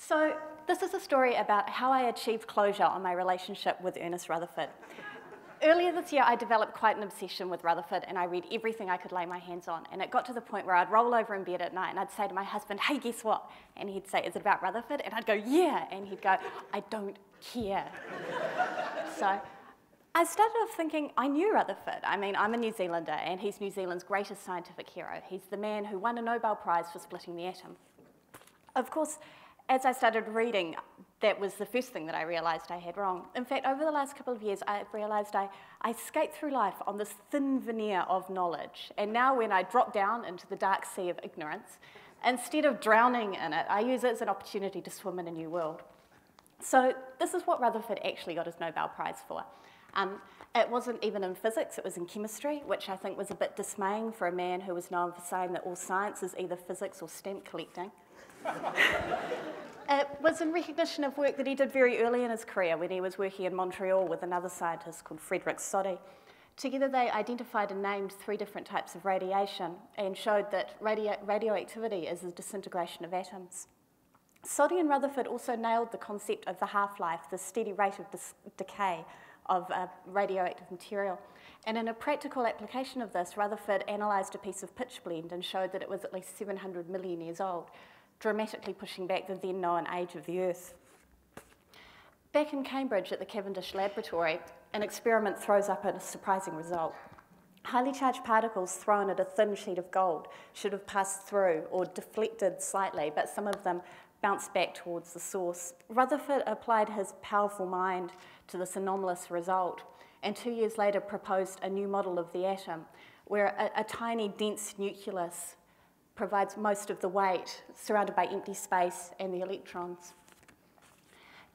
So this is a story about how I achieved closure on my relationship with Ernest Rutherford. Earlier this year, I developed quite an obsession with Rutherford, and I read everything I could lay my hands on. And it got to the point where I'd roll over in bed at night and I'd say to my husband, "Hey, guess what?" And he'd say, "Is it about Rutherford?" And I'd go, "Yeah." And he'd go, "I don't care." So I started off thinking I knew Rutherford. I mean, I'm a New Zealander, and he's New Zealand's greatest scientific hero. He's the man who won a Nobel Prize for splitting the atom. Of course, as I started reading, that was the first thing that I realised I had wrong. In fact, over the last couple of years, I've realised I skate through life on this thin veneer of knowledge. And now when I drop down into the dark sea of ignorance, instead of drowning in it, I use it as an opportunity to swim in a new world. So this is what Rutherford actually got his Nobel Prize for. It wasn't even in physics, it was in chemistry, which I think was a bit dismaying for a man who was known for saying that all science is either physics or stamp collecting. It was in recognition of work that he did very early in his career when he was working in Montreal with another scientist called Frédéric Soddy. Together they identified and named 3 different types of radiation and showed that radioactivity is the disintegration of atoms. Soddy and Rutherford also nailed the concept of the half-life, the steady rate of decay of radioactive material. And in a practical application of this, Rutherford analysed a piece of pitch blende and showed that it was at least 700 million years old, dramatically pushing back the then known age of the Earth. Back in Cambridge at the Cavendish Laboratory, an experiment throws up a surprising result. Highly charged particles thrown at a thin sheet of gold should have passed through or deflected slightly, but some of them bounced back towards the source. Rutherford applied his powerful mind to this anomalous result, and 2 years later proposed a new model of the atom, where a tiny dense nucleus provides most of the weight, surrounded by empty space and the electrons.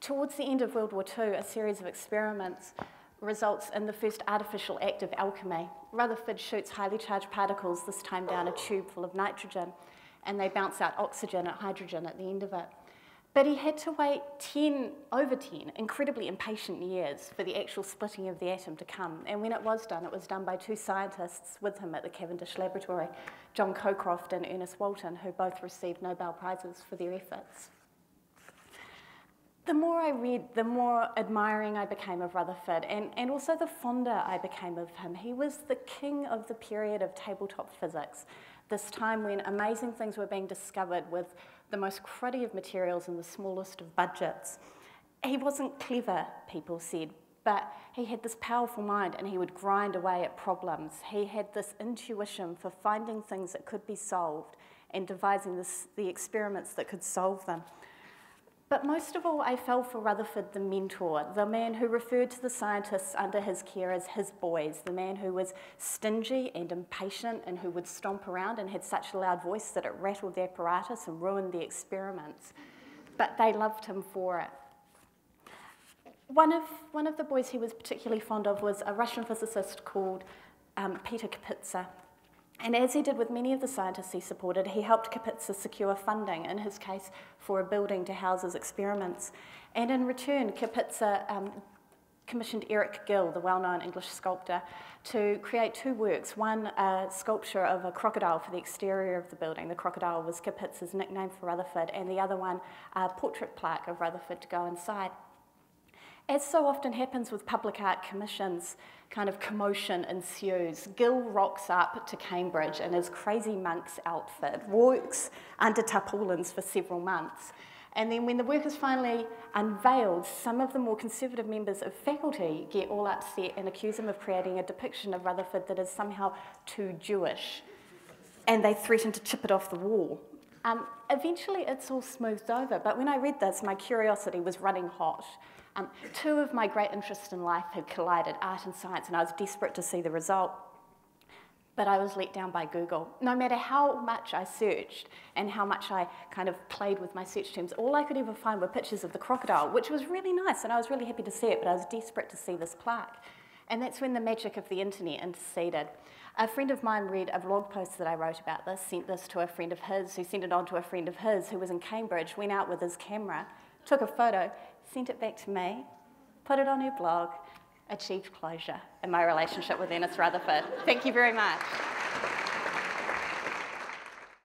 Towards the end of World War II, a series of experiments results in the first artificial act of alchemy. Rutherford shoots highly charged particles, this time down a tube full of nitrogen, and they bounce out oxygen and hydrogen at the end of it. But he had to wait over 10 incredibly impatient years for the actual splitting of the atom to come. And when it was done by 2 scientists with him at the Cavendish Laboratory, John Cockcroft and Ernest Rutherford, who both received Nobel Prizes for their efforts. The more I read, the more admiring I became of Rutherford, and also the fonder I became of him. He was the king of the period of tabletop physics, this time when amazing things were being discovered with the most cruddy of materials and the smallest of budgets. He wasn't clever, people said, but he had this powerful mind and he would grind away at problems. He had this intuition for finding things that could be solved and devising the experiments that could solve them. But most of all, I fell for Rutherford the mentor, the man who referred to the scientists under his care as his boys, the man who was stingy and impatient and who would stomp around and had such a loud voice that it rattled the apparatus and ruined the experiments. But they loved him for it. One of the boys he was particularly fond of was a Russian physicist called Peter Kapitsa. And as he did with many of the scientists he supported, he helped Kapitsa secure funding, in his case, for a building to house his experiments. And in return, Kapitsa commissioned Eric Gill, the well-known English sculptor, to create 2 works. One, a sculpture of a crocodile for the exterior of the building. The crocodile was Kapitsa's nickname for Rutherford, and the other one, a portrait plaque of Rutherford to go inside. As so often happens with public art commissions, kind of commotion ensues. Gill rocks up to Cambridge in his crazy monk's outfit, works under tarpaulins for several months. And then when the work is finally unveiled, some of the more conservative members of faculty get all upset and accuse him of creating a depiction of Rutherford that is somehow too Jewish. And they threaten to chip it off the wall. Eventually it's all smoothed over, but when I read this, my curiosity was running hot. 2 of my great interests in life had collided, art and science, and I was desperate to see the result. But I was let down by Google. No matter how much I searched and how much I kind of played with my search terms, all I could ever find were pictures of the crocodile, which was really nice, and I was really happy to see it, but I was desperate to see this plaque. And that's when the magic of the internet interceded. A friend of mine read a blog post that I wrote about this, sent this to a friend of his, who sent it on to a friend of his who was in Cambridge, went out with his camera, took a photo, sent it back to me, put it on her blog, achieved closure in my relationship with Ernest Rutherford. Thank you very much.